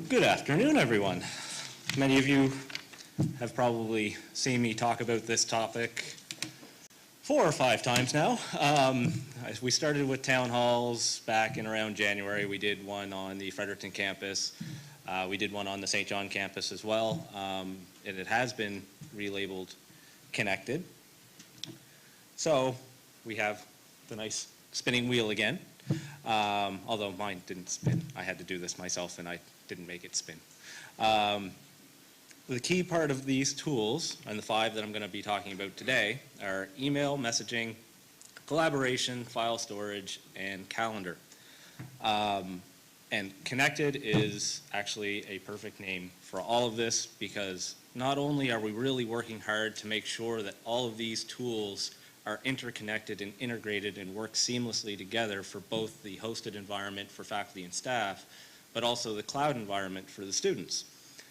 Good afternoon, everyone. Many of you have probably seen me talk about this topic 4 or 5 times now. We started with town halls back in around January. We did one on the Fredericton campus. We did one on the St. John campus as well. And it has been relabeled ConnectEd. So we have the nice spinning wheel again. Although mine didn't spin. I had to do this myself and I didn't make it spin. The key part of these tools, and the 5 that I'm going to be talking about today, are email, messaging, collaboration, file storage, and calendar. And ConnectEd is actually a perfect name for all of this because not only are we really working hard to make sure that all of these tools are interconnected and integrated and work seamlessly together for both the hosted environment for faculty and staff, but also the cloud environment for the students.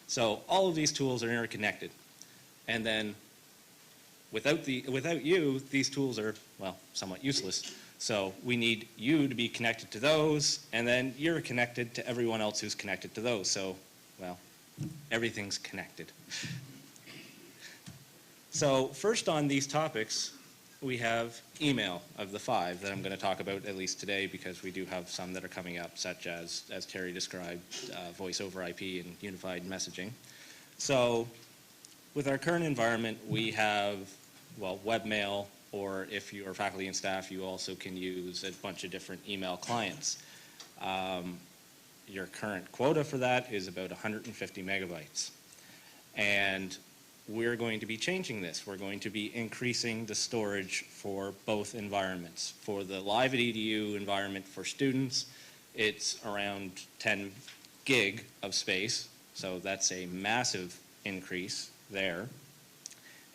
So all of these tools are interconnected. And then without you, these tools are, well, somewhat useless. So we need you to be connected to those, and then you're connected to everyone else who's connected to those. So, well, everything's connected. So first on these topics, we have email of the 5 that I'm going to talk about at least today because we do have some that are coming up, such as Terry described, voice over IP and unified messaging. So with our current environment, we have, well, webmail, or if you're faculty and staff, you also can use a bunch of different email clients. Your current quota for that is about 150 megabytes. And we're going to be changing this. We're going to be increasing the storage for both environments. For the Live at EDU environment for students, it's around 10 gig of space, so that's a massive increase there.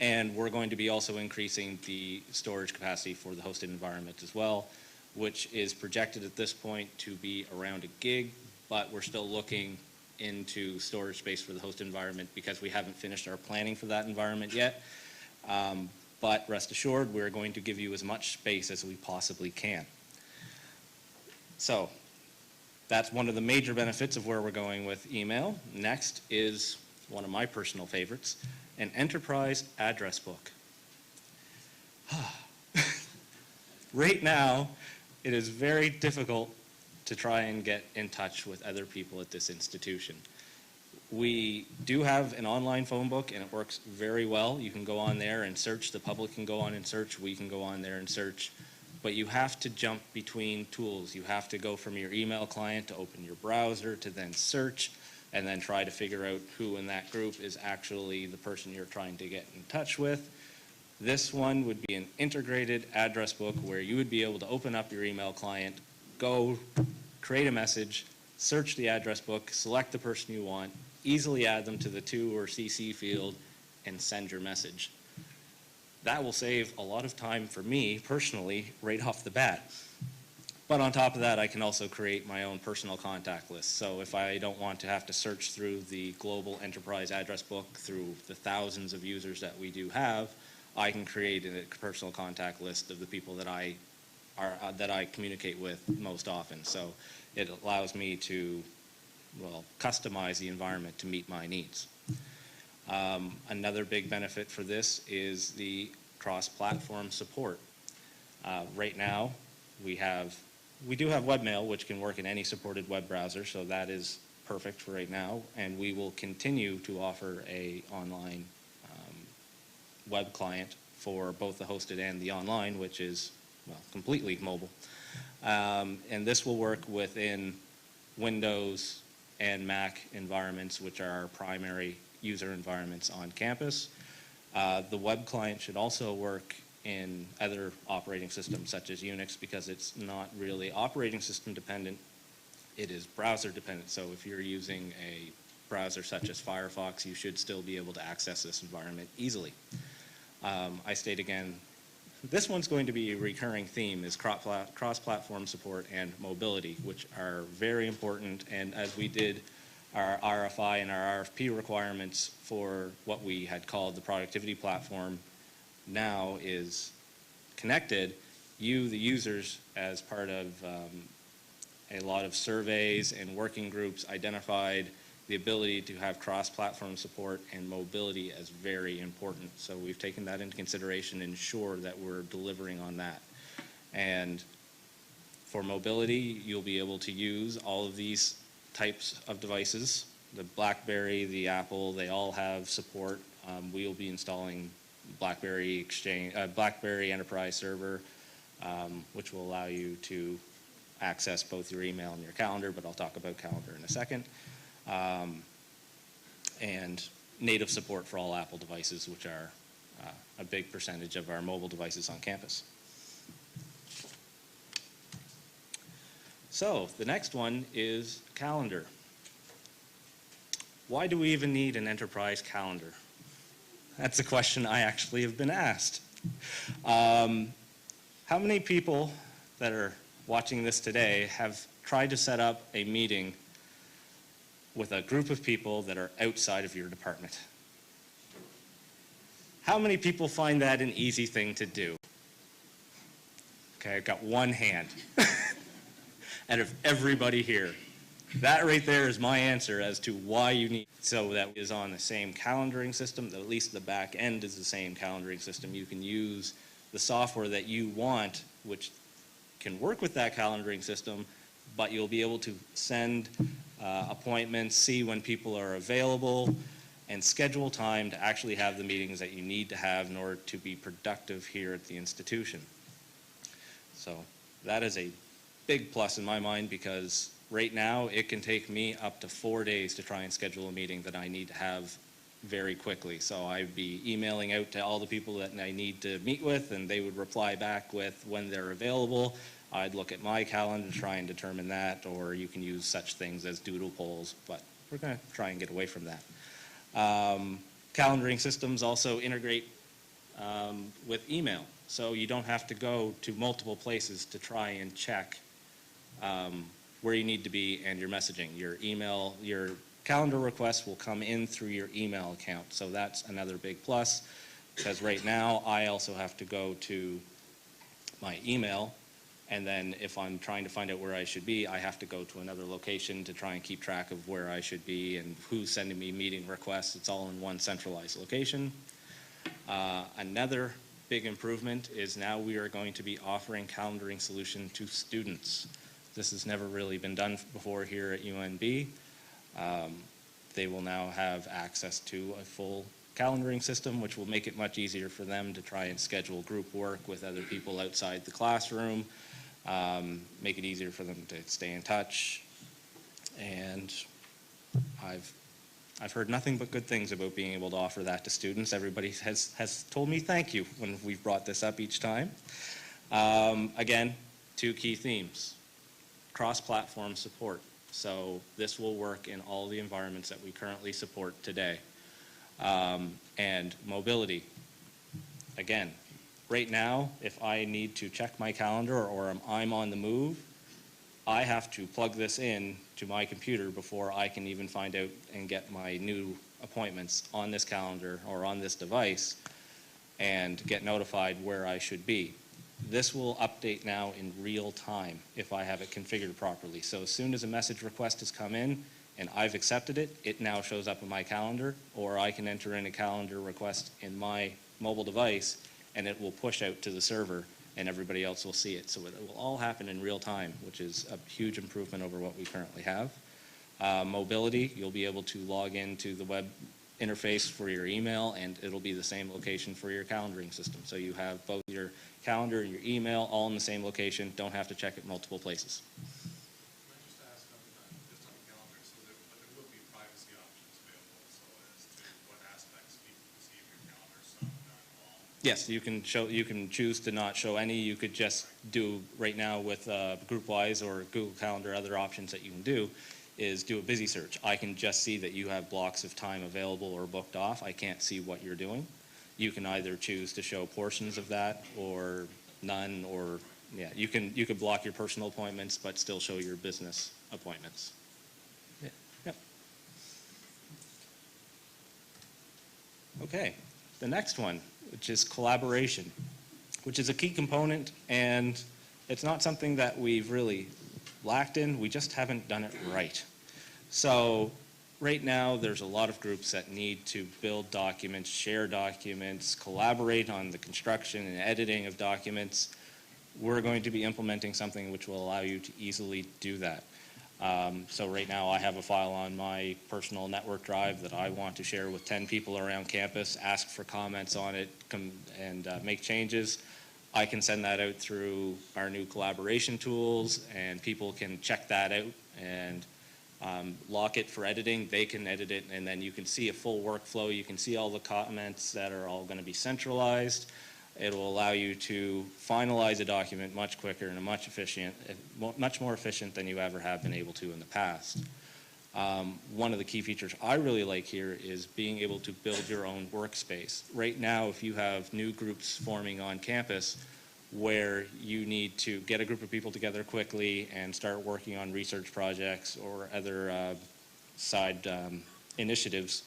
And we're going to be also increasing the storage capacity for the hosted environment as well, which is projected at this point to be around 1 gig, but we're still looking into storage space for the host environment because we haven't finished our planning for that environment yet. But rest assured, we're going to give you as much space as we possibly can. So that's one of the major benefits of where we're going with email. Next is one of my personal favorites, an enterprise address book. Right now, it is very difficult to try and get in touch with other people at this institution. We do have an online phone book and it works very well. You can go on there and search, the public can go on and search, we can go on there and search, but you have to jump between tools. You have to go from your email client to open your browser to then search and then try to figure out who in that group is actually the person you're trying to get in touch with. This one would be an integrated address book where you would be able to open up your email client, go create a message, search the address book, select the person you want, easily add them to the to or CC field, and send your message. That will save a lot of time for me personally right off the bat. But on top of that, I can also create my own personal contact list. So if I don't want to have to search through the global enterprise address book through the thousands of users that we do have, I can create a personal contact list of the people that I communicate with most often. So it allows me to, well, customize the environment to meet my needs. Another big benefit for this is the cross-platform support. Right now, we do have webmail, which can work in any supported web browser, so that is perfect for right now, and we will continue to offer a online web client for both the hosted and the online, which is, well, completely mobile. And this will work within Windows and Mac environments, which are our primary user environments on campus. The web client should also work in other operating systems such as Unix because it's not really operating system dependent, it is browser dependent. So if you're using a browser such as Firefox, you should still be able to access this environment easily. I state again, this one's going to be a recurring theme is cross-platform support and mobility, which are very important. And as we did our RFI and our RFP requirements for what we had called the productivity platform, now is ConnectEd. You, the users, as part of a lot of surveys and working groups, identified the ability to have cross-platform support and mobility as very important. So we've taken that into consideration and ensure that we're delivering on that. And for mobility, you'll be able to use all of these types of devices. The BlackBerry, the Apple, they all have support. We'll be installing BlackBerry Enterprise Server, which will allow you to access both your email and your calendar, but I'll talk about calendar in a second. And native support for all Apple devices, which are a big percentage of our mobile devices on campus. So the next one is calendar. Why do we even need an enterprise calendar? That's a question I actually have been asked. How many people that are watching this today have tried to set up a meeting with a group of people that are outside of your department? How many people find that an easy thing to do? Okay, I've got one hand. Out of everybody here. That right there is my answer as to why you need. So that is on the same calendaring system, at least the back end is the same calendaring system. You can use the software that you want, which can work with that calendaring system, but you'll be able to send appointments, see when people are available, and schedule time to actually have the meetings that you need to have in order to be productive here at the institution. So that is a big plus in my mind, because right now it can take me up to 4 days to try and schedule a meeting that I need to have very quickly. So I'd be emailing out to all the people that I need to meet with, and they would reply back with when they're available. I'd look at my calendar to try and determine that, or you can use such things as doodle polls, but we're going to try and get away from that. Calendaring systems also integrate with email, so you don't have to go to multiple places to try and check where you need to be and your messaging. Your email, your calendar requests will come in through your email account, so that's another big plus, because right now I also have to go to my email, and then if I'm trying to find out where I should be, I have to go to another location to try and keep track of where I should be and who's sending me meeting requests. It's all in one centralized location. Another big improvement is now we are going to be offering calendaring solution to students. This has never really been done before here at UNB. They will now have access to a full calendaring system, which will make it much easier for them to try and schedule group work with other people outside the classroom, make it easier for them to stay in touch. And I've heard nothing but good things about being able to offer that to students. Everybody has told me thank you when we've brought this up each time. Again, two key themes. Cross-platform support. So this will work in all the environments that we currently support today. And mobility. Again, right now, if I need to check my calendar or I'm on the move, I have to plug this in to my computer before I can even find out and get my new appointments on this calendar or on this device and get notified where I should be. This will update now in real time if I have it configured properly. So as soon as a message request has come in and I've accepted it, it now shows up in my calendar, or I can enter in a calendar request in my mobile device and it will push out to the server and everybody else will see it. So it will all happen in real time, which is a huge improvement over what we currently have. Mobility, you'll be able to log into the web interface for your email, and it'll be the same location for your calendaring system. So you have both your calendar and your email all in the same location, don't have to check it multiple places. Can I just ask just on the calendar, so there will be privacy options available, so as to what aspects people can see of your calendar, some, none, all? Yes, you can choose to not show any. You could just do right now with GroupWise or Google Calendar, other options that you can do is do a busy search. I can just see that you have blocks of time available or booked off. I can't see what you're doing. You can either choose to show portions of that or none, or yeah, you could block your personal appointments but still show your business appointments. Yeah. Yep. Okay, the next one, which is collaboration, which is a key component, and it's not something that we've really lacked in, we just haven't done it right. So right now, there's a lot of groups that need to build documents, share documents, collaborate on the construction and editing of documents. We're going to be implementing something which will allow you to easily do that. So right now I have a file on my personal network drive that I want to share with 10 people around campus, ask for comments on it, and make changes. I can send that out through our new collaboration tools, and people can check that out and lock it for editing. They can edit it, and then you can see a full workflow. You can see all the comments that are all going to be centralized. It will allow you to finalize a document much quicker and much more efficient than you ever have been able to in the past. One of the key features I really like here is being able to build your own workspace. Right now, if you have new groups forming on campus where you need to get a group of people together quickly and start working on research projects or other side initiatives,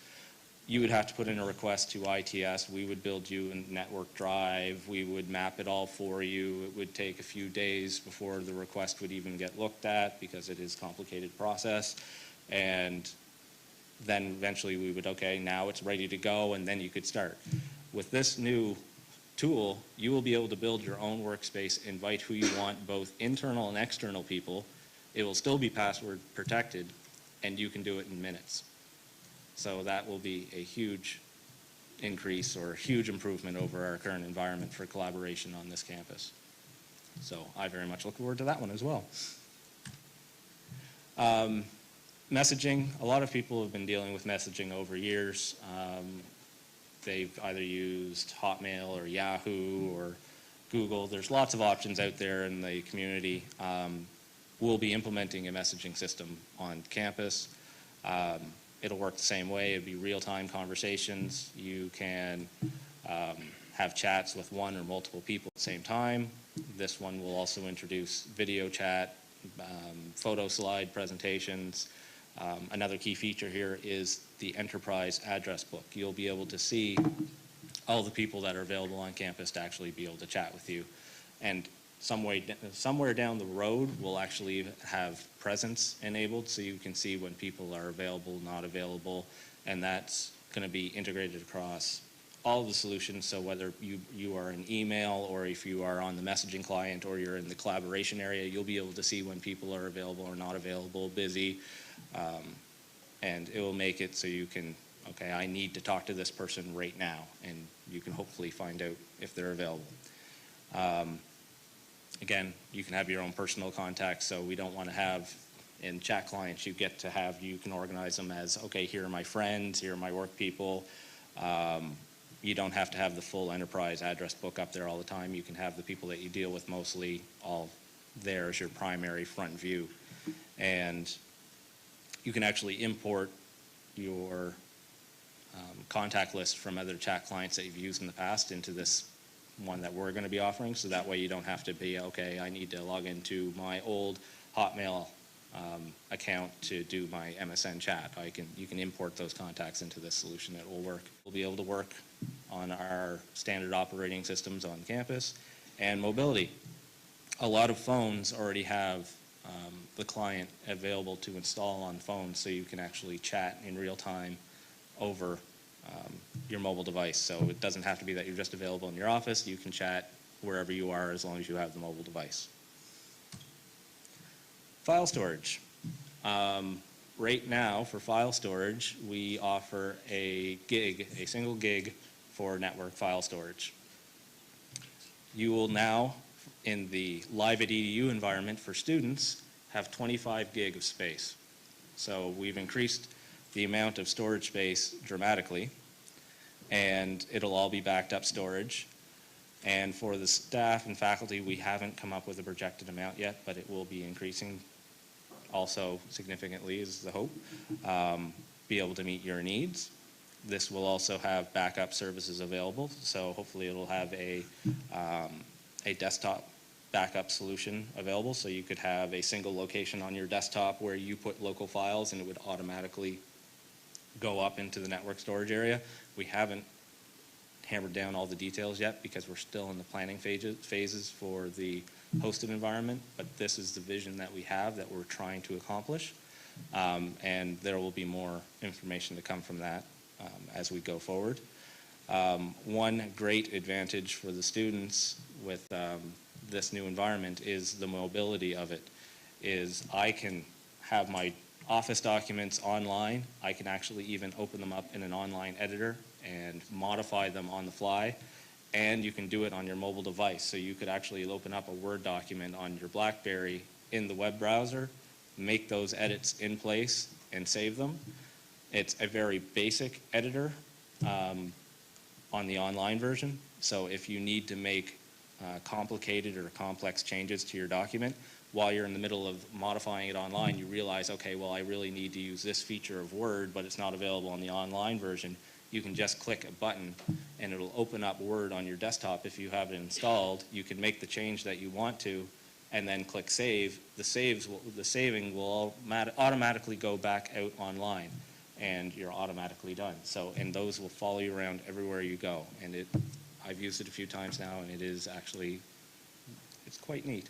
you would have to put in a request to ITS. We would build you a network drive. We would map it all for you. It would take a few days before the request would even get looked at because it is a complicated process. And then eventually we would, okay, now it's ready to go, and then you could start. With this new tool, you will be able to build your own workspace, invite who you want, both internal and external people. It will still be password protected, and you can do it in minutes. So that will be a huge increase or a huge improvement over our current environment for collaboration on this campus. So I very much look forward to that one as well. Messaging, a lot of people have been dealing with messaging over years. They've either used Hotmail or Yahoo or Google. There's lots of options out there in the community. We'll be implementing a messaging system on campus. It'll work the same way. It'll be real-time conversations. You can have chats with one or multiple people at the same time. This one will also introduce video chat, photo slide presentations. Another key feature here is the enterprise address book. You'll be able to see all the people that are available on campus to actually be able to chat with you. And somewhere down the road, we'll actually have presence enabled so you can see when people are available, not available, and that's going to be integrated across all of the solutions. So whether you are in email or if you are on the messaging client or you're in the collaboration area, you'll be able to see when people are available or not available, busy, and it will make it so you can, okay, I need to talk to this person right now, and you can hopefully find out if they're available. Again, you can have your own personal contacts, so we don't want to have, in chat clients, you can organize them as, okay, here are my friends, here are my work people. You don't have to have the full enterprise address book up there all the time. You can have the people that you deal with mostly all there as your primary front view. And you can actually import your contact list from other chat clients that you've used in the past into this one that we're going to be offering, so that way you don't have to be, okay, I need to log into my old Hotmail account to do my MSN chat. You can import those contacts into this solution. It will work. We'll be able to work on our standard operating systems on campus. And mobility. A lot of phones already have the client available to install on phones, so you can actually chat in real time over your mobile device. So it doesn't have to be that you're just available in your office. You can chat wherever you are as long as you have the mobile device. File storage. Right now for file storage, we offer a single gig for network file storage. You will now, in the Live at EDU environment for students, have 25 gig of space. So we've increased the amount of storage space dramatically, and it'll all be backed up storage. And for the staff and faculty, we haven't come up with a projected amount yet, but it will be increasing also significantly is the hope. Be able to meet your needs. This will also have backup services available, so hopefully it'll have a desktop backup solution available, so you could have a single location on your desktop where you put local files and it would automatically go up into the network storage area. We haven't hammered down all the details yet because we're still in the planning phases for the hosted environment, but this is the vision that we have that we're trying to accomplish. And there will be more information to come from that as we go forward. One great advantage for the students with this new environment is the mobility of it, is I can have my office documents online. I can actually even open them up in an online editor and modify them on the fly. And you can do it on your mobile device. So you could actually open up a Word document on your BlackBerry in the web browser, make those edits in place, and save them. It's a very basic editor on the online version. So if you need to make complicated or complex changes to your document, while you're in the middle of modifying it online, you realize, okay, well, I really need to use this feature of Word, but it's not available on the online version. You can just click a button and it'll open up Word on your desktop if you have it installed. You can make the change that you want to and then click save. The saving will automatically go back out online and you're automatically done. So, and those will follow you around everywhere you go. And I've used it a few times now and it is actually, it's quite neat.